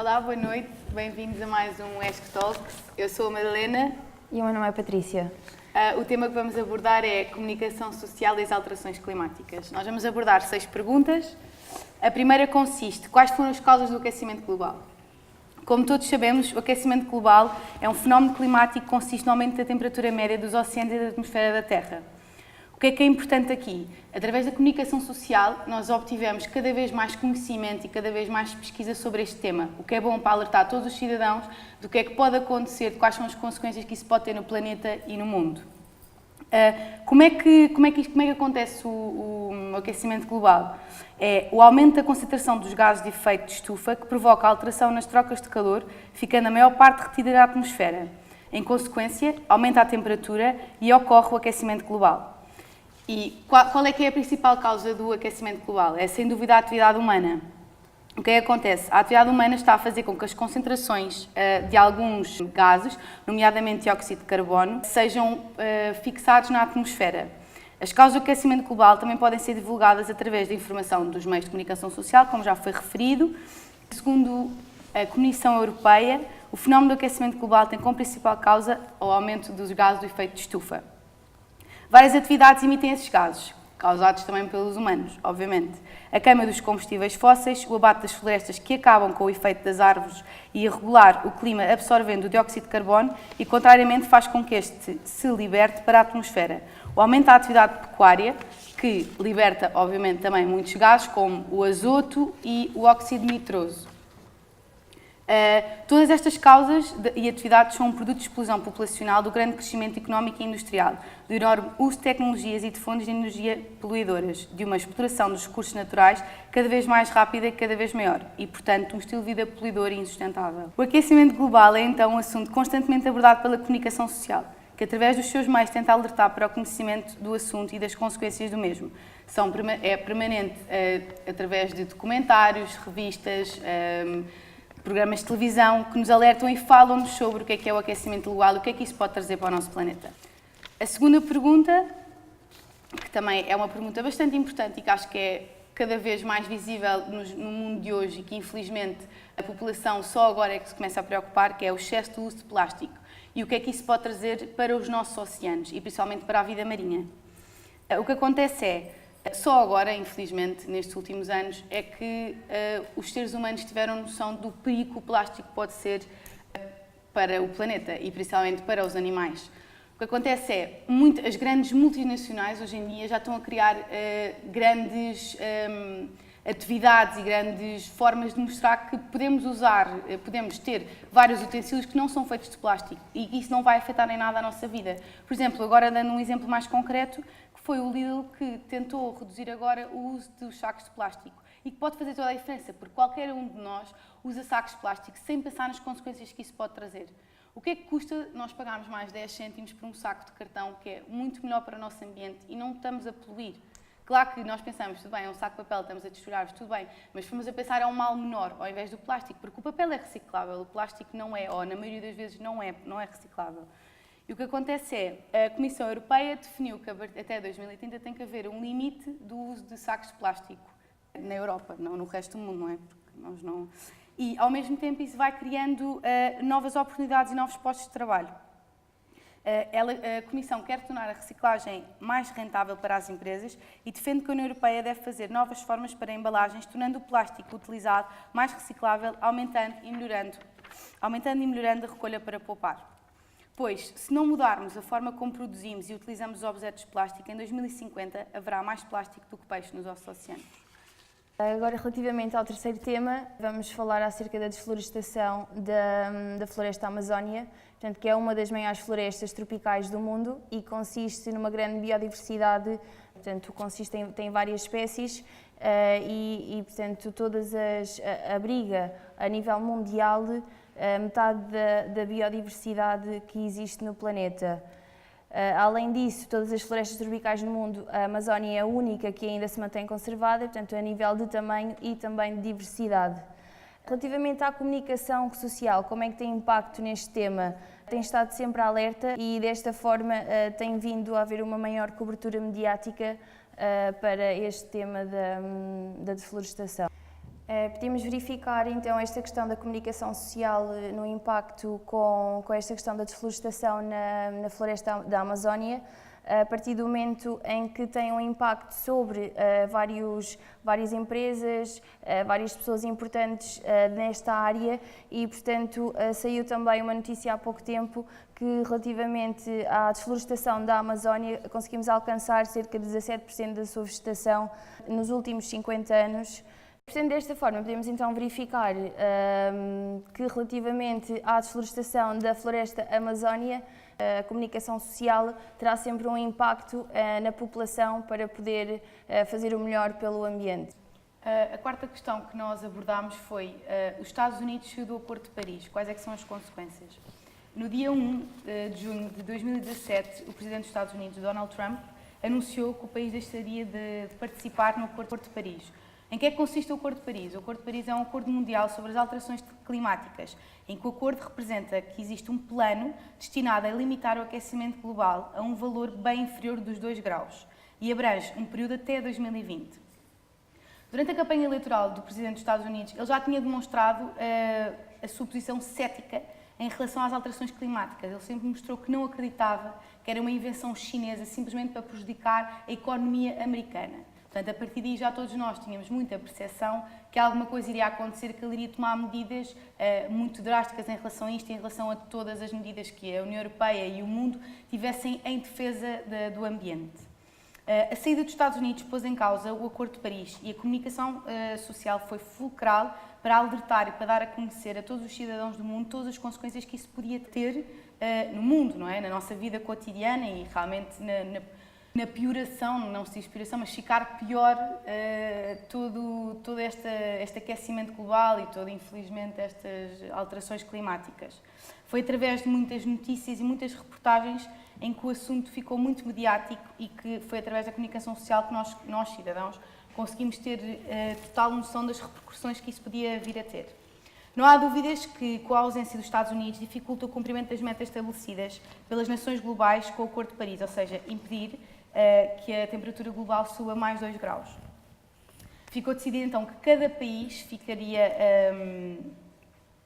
Olá, boa noite, bem-vindos a mais um ESC Talks. Eu sou a Madalena. E o meu nome é Patrícia. O tema que vamos abordar é comunicação social e as alterações climáticas. Nós vamos abordar 6 perguntas. A primeira consiste: quais foram as causas do aquecimento global? Como todos sabemos, o aquecimento global é um fenómeno climático que consiste no aumento da temperatura média dos oceanos e da atmosfera da Terra. O que é importante aqui? Através da comunicação social, nós obtivemos cada vez mais conhecimento e cada vez mais pesquisa sobre este tema, o que é bom para alertar todos os cidadãos do que é que pode acontecer, de quais são as consequências que isso pode ter no planeta e no mundo. Como é que acontece o aquecimento global? É o aumento da concentração dos gases de efeito de estufa que provoca alteração nas trocas de calor, ficando a maior parte retida da atmosfera. Em consequência, aumenta a temperatura e ocorre o aquecimento global. E qual é que é a principal causa do aquecimento global? É, sem dúvida, a atividade humana. O que é que acontece? A atividade humana está a fazer com que as concentrações de alguns gases, nomeadamente dióxido de carbono, sejam fixados na atmosfera. As causas do aquecimento global também podem ser divulgadas através da informação dos meios de comunicação social, como já foi referido. Segundo a Comissão Europeia, o fenómeno do aquecimento global tem como principal causa o aumento dos gases do efeito de estufa. Várias atividades emitem esses gases, causados também pelos humanos, obviamente. A queima dos combustíveis fósseis, o abate das florestas que acabam com o efeito das árvores e a regular o clima absorvendo o dióxido de carbono e, contrariamente, faz com que este se liberte para a atmosfera. O aumento da atividade pecuária, que liberta, obviamente, também muitos gases, como o azoto e o óxido nitroso. Todas estas causas e atividades são um produto de explosão populacional, do grande crescimento económico e industrial, do enorme uso de tecnologias e de fontes de energia poluidoras, de uma exploração dos recursos naturais cada vez mais rápida e cada vez maior e, portanto, um estilo de vida poluidor e insustentável. O aquecimento global é, então, um assunto constantemente abordado pela comunicação social, que, através dos seus meios, tenta alertar para o conhecimento do assunto e das consequências do mesmo. É permanente através de documentários, revistas, programas de televisão que nos alertam e falam-nos sobre o que é o aquecimento global, o que é que isso pode trazer para o nosso planeta. A segunda pergunta, que também é uma pergunta bastante importante e que acho que é cada vez mais visível no mundo de hoje e que, infelizmente, a população só agora é que se começa a preocupar, que é o excesso do uso de plástico e o que é que isso pode trazer para os nossos oceanos e principalmente para a vida marinha. O que acontece é, só agora, infelizmente, nestes últimos anos, é que os seres humanos tiveram noção do perigo que o plástico pode ser para o planeta e principalmente para os animais. O que acontece é, as grandes multinacionais hoje em dia já estão a criar grandes atividades e grandes formas de mostrar que podemos ter vários utensílios que não são feitos de plástico e que isso não vai afetar em nada a nossa vida. Por exemplo, agora dando um exemplo mais concreto, foi o Lidl que tentou reduzir agora o uso dos sacos de plástico e que pode fazer toda a diferença, porque qualquer um de nós usa sacos de plástico sem pensar nas consequências que isso pode trazer. O que é que custa nós pagarmos mais 10 cêntimos por um saco de cartão, que é muito melhor para o nosso ambiente e não estamos a poluir? Claro que nós pensamos, tudo bem, é um saco de papel, estamos a destruir, tudo bem, mas fomos a pensar é um mal menor ao invés do plástico, porque o papel é reciclável, o plástico não é, ou na maioria das vezes não é reciclável. E o que acontece é, a Comissão Europeia definiu que até 2030 tem que haver um limite do uso de sacos de plástico na Europa, não no resto do mundo, não é? Porque nós não... E, ao mesmo tempo, isso vai criando novas oportunidades e novos postos de trabalho. A Comissão quer tornar a reciclagem mais rentável para as empresas e defende que a União Europeia deve fazer novas formas para embalagens, tornando o plástico utilizado mais reciclável, aumentando e melhorando a recolha para poupar. Pois, se não mudarmos a forma como produzimos e utilizamos os objetos de plástico, em 2050 haverá mais plástico do que peixe nos nossos oceanos. Agora, relativamente ao terceiro tema, vamos falar acerca da desflorestação da floresta Amazónia, portanto, que é uma das maiores florestas tropicais do mundo e consiste numa grande biodiversidade, portanto, tem várias espécies portanto, abriga a nível mundial metade da biodiversidade que existe no planeta. Além disso, todas as florestas tropicais no mundo, a Amazónia é a única que ainda se mantém conservada, portanto, a nível de tamanho e também de diversidade. Relativamente à comunicação social, como é que tem impacto neste tema? Tem estado sempre alerta e, desta forma, tem vindo a haver uma maior cobertura mediática para este tema da desflorestação. Podemos verificar então esta questão da comunicação social no impacto com esta questão da desflorestação na floresta da Amazónia, a partir do momento em que tem um impacto sobre várias empresas, várias pessoas importantes nesta área e, portanto, saiu também uma notícia há pouco tempo que relativamente à desflorestação da Amazónia conseguimos alcançar cerca de 17% da sua vegetação nos últimos 50 anos. Portanto, desta forma, podemos então verificar que relativamente à desflorestação da floresta amazónia, a comunicação social terá sempre um impacto na população para poder fazer o melhor pelo ambiente. A quarta questão que nós abordámos foi os Estados Unidos saiu do Acordo de Paris. Quais é que são as consequências? No dia 1 de junho de 2017, o Presidente dos Estados Unidos, Donald Trump, anunciou que o país deixaria de participar no Acordo de Paris. Em que é que consiste o Acordo de Paris? O Acordo de Paris é um acordo mundial sobre as alterações climáticas, em que o acordo representa que existe um plano destinado a limitar o aquecimento global a um valor bem inferior dos 2 graus e abrange um período até 2020. Durante a campanha eleitoral do Presidente dos Estados Unidos, ele já tinha demonstrado a sua posição cética em relação às alterações climáticas. Ele sempre mostrou que não acreditava que era uma invenção chinesa simplesmente para prejudicar a economia americana. Portanto, a partir daí já todos nós tínhamos muita percepção que alguma coisa iria acontecer, que ele iria tomar medidas muito drásticas em relação a isto, em relação a todas as medidas que a União Europeia e o mundo tivessem em defesa do ambiente. A saída dos Estados Unidos pôs em causa o Acordo de Paris e a comunicação social foi fulcral para alertar e para dar a conhecer a todos os cidadãos do mundo todas as consequências que isso podia ter no mundo, não é? Na nossa vida cotidiana e realmente na pioração, não se diz pioração, mas ficar pior todo este aquecimento global e todo, infelizmente, estas alterações climáticas. Foi através de muitas notícias e muitas reportagens em que o assunto ficou muito mediático e que foi através da comunicação social que nós cidadãos, conseguimos ter total noção das repercussões que isso podia vir a ter. Não há dúvidas que, com a ausência dos Estados Unidos, dificulta o cumprimento das metas estabelecidas pelas nações globais com o Acordo de Paris, ou seja, impedir que a temperatura global suba mais 2 graus. Ficou decidido então que cada país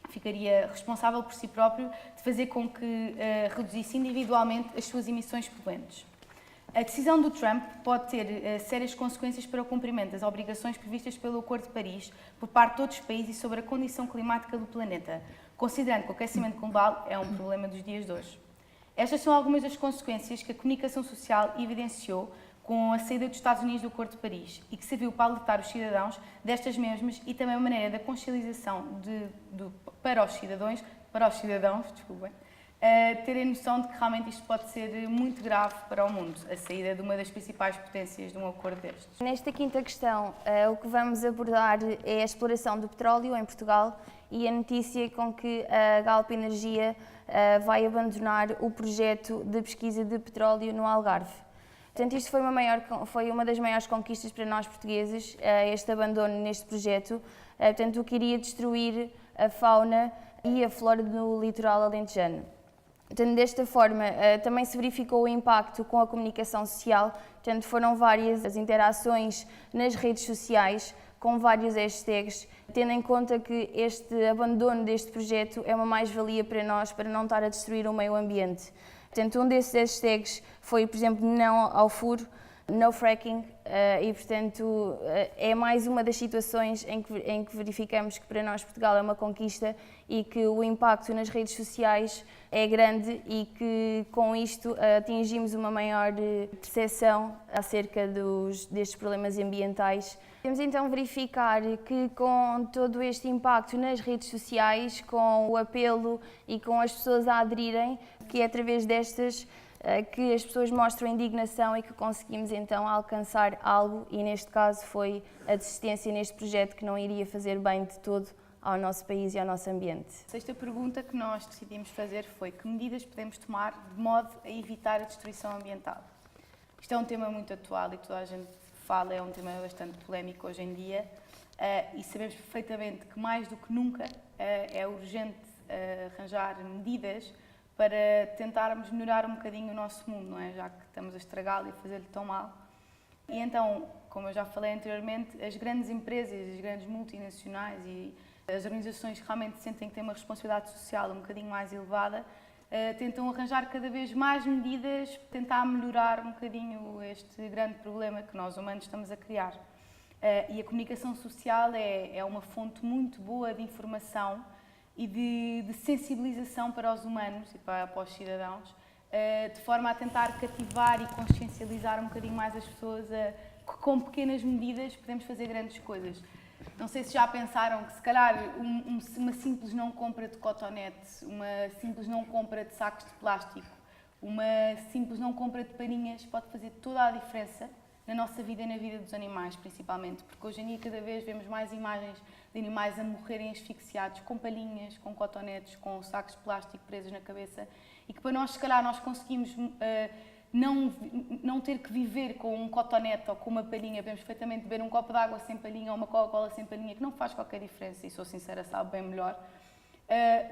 ficaria responsável por si próprio de fazer com que reduzisse individualmente as suas emissões poluentes. A decisão do Trump pode ter sérias consequências para o cumprimento das obrigações previstas pelo Acordo de Paris por parte de outros países e sobre a condição climática do planeta, considerando que o aquecimento global é um problema dos dias de hoje. Estas são algumas das consequências que a comunicação social evidenciou com a saída dos Estados Unidos do Acordo de Paris e que serviu para alertar os cidadãos destas mesmas e também a maneira da consciencialização para os cidadãos, terem noção de que realmente isto pode ser muito grave para o mundo, a saída de uma das principais potências de um acordo destes. Nesta quinta questão, o que vamos abordar é a exploração do petróleo em Portugal e a notícia com que a Galp Energia vai abandonar o projeto de pesquisa de petróleo no Algarve. Portanto, isto foi uma das maiores conquistas para nós portugueses, este abandono neste projeto, portanto, o que iria destruir a fauna e a flora do litoral alentejano. Portanto, desta forma, também se verificou o impacto com a comunicação social, portanto, foram várias as interações nas redes sociais, com vários hashtags, tendo em conta que este abandono deste projeto é uma mais-valia para nós, para não estar a destruir o meio ambiente. Portanto, um desses hashtags foi, por exemplo, não ao furo, no fracking, e, portanto, é mais uma das situações em que verificamos que para nós Portugal é uma conquista e que o impacto nas redes sociais é grande e que com isto atingimos uma maior percepção acerca destes problemas ambientais. Podemos então verificar que com todo este impacto nas redes sociais, com o apelo e com as pessoas a aderirem, que é através destas que as pessoas mostram indignação e que conseguimos então alcançar algo, e neste caso foi a desistência neste projeto que não iria fazer bem de todo ao nosso país e ao nosso ambiente. A sexta pergunta que nós decidimos fazer foi: que medidas podemos tomar de modo a evitar a destruição ambiental? Isto é um tema muito atual e toda a gente fala, é um tema bastante polémico hoje em dia, e sabemos perfeitamente que mais do que nunca é urgente arranjar medidas para tentarmos melhorar um bocadinho o nosso mundo, não é? Já que estamos a estragá-lo e a fazer-lhe tão mal. E então, como eu já falei anteriormente, as grandes empresas, as grandes multinacionais e as organizações que realmente sentem que têm uma responsabilidade social um bocadinho mais elevada, tentam arranjar cada vez mais medidas para tentar melhorar um bocadinho este grande problema que nós humanos estamos a criar. E a comunicação social é uma fonte muito boa de informação e de sensibilização para os humanos e para os cidadãos, de forma a tentar cativar e consciencializar um bocadinho mais as pessoas que com pequenas medidas podemos fazer grandes coisas. Não sei se já pensaram que se calhar uma simples não compra de cotonete, uma simples não compra de sacos de plástico, uma simples não compra de palhinhas pode fazer toda a diferença na nossa vida e na vida dos animais, principalmente, porque hoje em dia cada vez vemos mais imagens de animais a morrerem asfixiados com palhinhas, com cotonetes, com sacos de plástico presos na cabeça, e que para nós, se calhar, nós conseguimos não ter que viver com um cotonete ou com uma palhinha, podemos perfeitamente beber um copo de água sem palhinha ou uma Coca-Cola sem palhinha, que não faz qualquer diferença, e sou sincera, sabe bem melhor.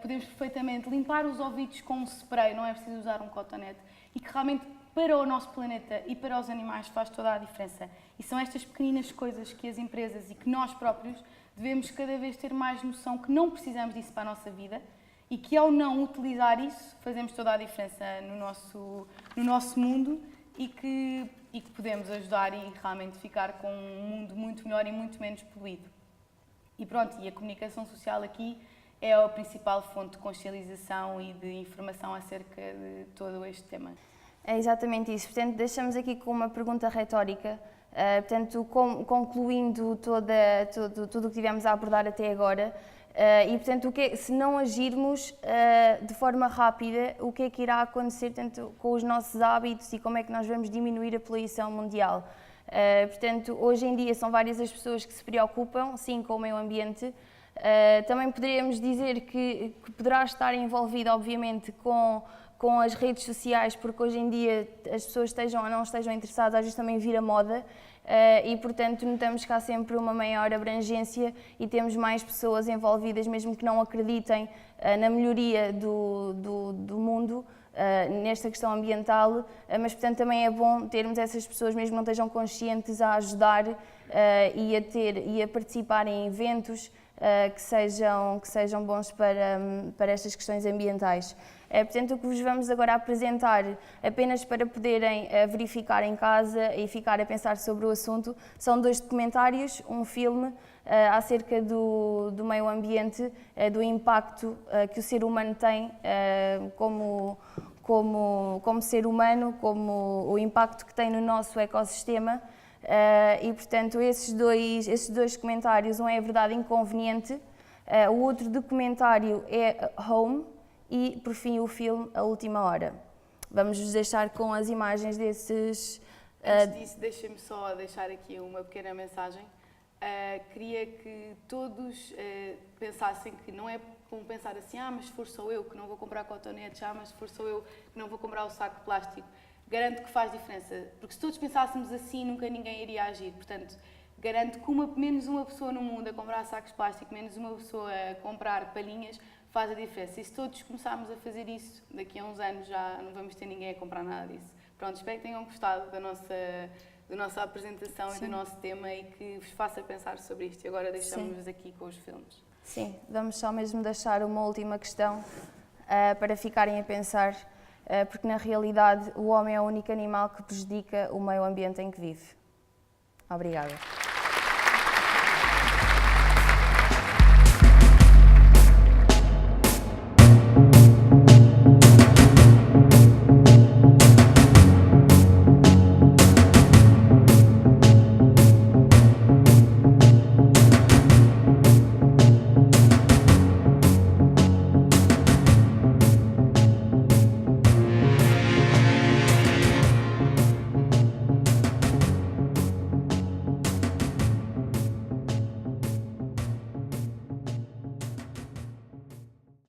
Podemos perfeitamente limpar os ouvidos com um spray, não é preciso usar um cotonete, e que realmente para o nosso planeta e para os animais faz toda a diferença. E são estas pequeninas coisas que as empresas e que nós próprios devemos cada vez ter mais noção que não precisamos disso para a nossa vida e que ao não utilizar isso fazemos toda a diferença no nosso mundo e que podemos ajudar e realmente ficar com um mundo muito melhor e muito menos poluído. E pronto, e a comunicação social aqui é a principal fonte de consciencialização e de informação acerca de todo este tema. É exatamente isso. Portanto, deixamos aqui com uma pergunta retórica. Portanto, concluindo tudo o que tivemos a abordar até agora, e portanto, se não agirmos de forma rápida, o que é que irá acontecer tanto com os nossos hábitos e como é que nós vamos diminuir a poluição mundial? Portanto, hoje em dia são várias as pessoas que se preocupam, sim, com o meio ambiente. Também poderíamos dizer que poderá estar envolvido, obviamente, com as redes sociais, porque hoje em dia as pessoas estejam ou não estejam interessadas, às vezes também vira moda, e portanto notamos que há sempre uma maior abrangência e temos mais pessoas envolvidas, mesmo que não acreditem na melhoria do mundo, nesta questão ambiental, mas portanto também é bom termos essas pessoas, mesmo que não estejam conscientes, a ajudar e a participar em eventos que sejam bons para estas questões ambientais. Portanto, o que vos vamos agora apresentar, apenas para poderem verificar em casa e ficar a pensar sobre o assunto, são 2 documentários, um filme acerca do meio ambiente, do impacto que o ser humano tem como ser humano, como o impacto que tem no nosso ecossistema. E, portanto, esses dois documentários, um é A Verdade Inconveniente, o outro documentário é Home e, por fim, o filme A Última Hora. Vamos-vos deixar com as imagens desses... Antes disso, deixem-me só deixar aqui uma pequena mensagem. Queria que todos pensassem que não é como pensar assim, mas se for só eu que não vou comprar cotonetes, mas se for só eu que não vou comprar o saco de plástico. Garanto que faz diferença, porque se todos pensássemos assim, nunca ninguém iria agir. Portanto, garanto que menos uma pessoa no mundo a comprar sacos de plástico, menos uma pessoa a comprar palhinhas, faz a diferença. E se todos começarmos a fazer isso, daqui a uns anos já não vamos ter ninguém a comprar nada disso. Pronto, espero que tenham gostado da nossa apresentação Sim. e do nosso tema e que vos faça pensar sobre isto. E agora deixamos-vos aqui com os filmes. Sim, vamos só mesmo deixar uma última questão para ficarem a pensar. Porque na realidade o homem é o único animal que prejudica o meio ambiente em que vive. Obrigada.